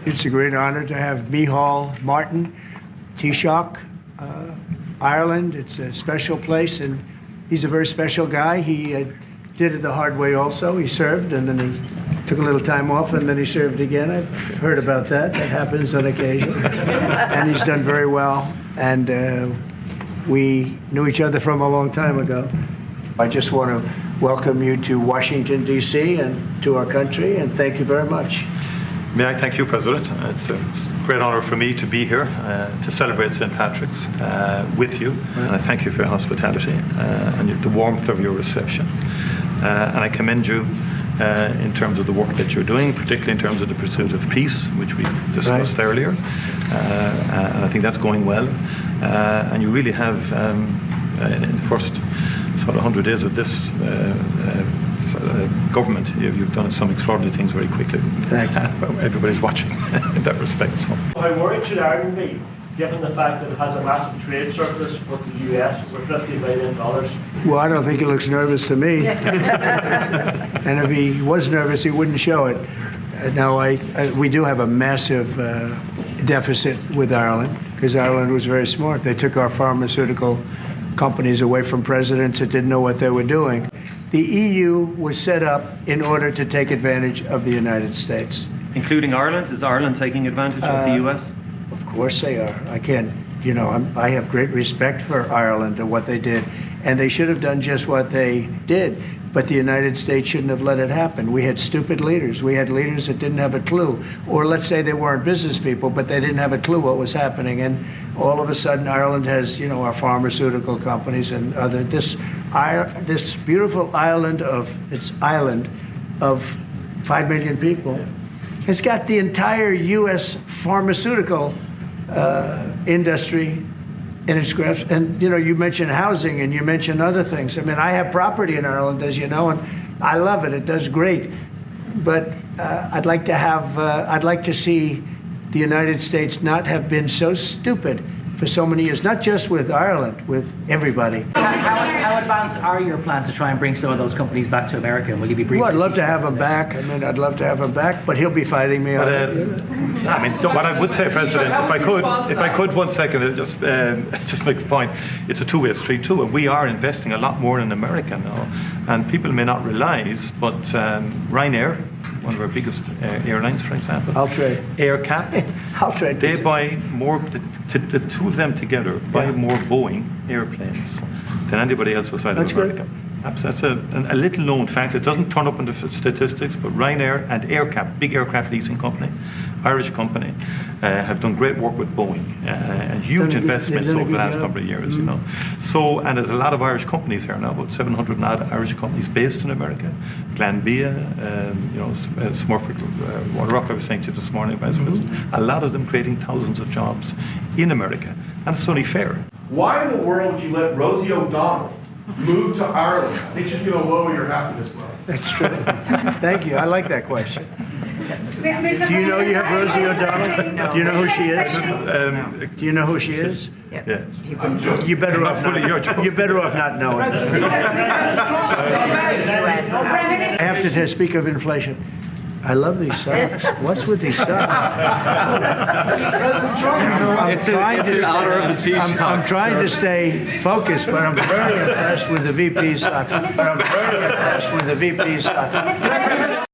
It's a great honor to have Micheál Martin, Taoiseach, Ireland. It's a special place, and he's a very special guy. He did it the hard way also. He served, and then he took a little time off, and then he served again. I've heard about that. That happens on occasion. And he's done very well. And we knew each other from a long time ago. I just want to welcome you to Washington, D.C., and to our country, and thank you very much. May I thank you, President. It's a great honour for me to be here to celebrate St. Patrick's with you. And I thank you for your hospitality and the warmth of your reception. And I commend you in terms of the work that you're doing, particularly in terms of the pursuit of peace, which we discussed earlier. And I think that's going well. And you really have, in the first sort of 100 days of this government, you've done some extraordinary things very quickly. Thank you. Everybody's watching in that respect. So. How worried should Ireland be, given the fact that it has a massive trade surplus with the US for $50 billion? Well, I don't think he looks nervous to me. And if he was nervous, he wouldn't show it. No, we do have a massive deficit with Ireland, because Ireland was very smart. They took our pharmaceutical companies away from presidents that didn't know what they were doing. The EU was set up in order to take advantage of the United States. Including Ireland? Is Ireland taking advantage of the US? Of course they are. I can't, I have great respect for Ireland and what they did. And they should have done just what they did. But the United States shouldn't have let it happen. We had stupid leaders. We had leaders that didn't have a clue. Or let's say they weren't business people, but they didn't have a clue what was happening. And all of a sudden, Ireland has, our pharmaceutical companies and other, this beautiful island of 5 million people has got the entire U.S. pharmaceutical industry in its grasp. And, you mentioned housing and you mentioned other things. I mean, I have property in Ireland, as you know, and I love it. It does great. But I'd like to see the United States not have been so stupid for so many years, not just with Ireland, with everybody. How advanced are your plans to try and bring some of those companies back to America? Will you be briefing? Well, I'd love to have him back. I'd love to have him back, but he'll be fighting me on it. What I would say, President, if I could 1 second, just make the point. It's a two-way street too, and we are investing a lot more in America now. And people may not realise, but Ryanair, one of our biggest airlines, for example, AirCap, they buy more. The two of them together buy more Boeing airplanes than anybody else outside of America. That's a little known fact. It doesn't turn up in the statistics, but Ryanair and AirCap, big aircraft leasing company, Irish company, have done great work with Boeing and huge investments over the last couple of years. So, and there's a lot of Irish companies here now, about 700 and odd Irish companies based in America. Glanbia, Smurfit, Waterrock, I was saying to you this morning, Vice President. A lot of them creating thousands of jobs in America, and it's only fair. Why in the world would you let Rosie O'Donnell move to Ireland? I think she's going to lower your happiness level. That's true. Thank you. I like that question. Do you know you have Rosie O'Donnell? No. Do you know who she is? Do you know who she is? Yeah. You better off not. You're better off not knowing. I have to speak of inflation. I love these socks. What's with these socks? It's in honor of the Taoiseach. I'm trying to stay focused, but I'm very impressed with the VP's socks.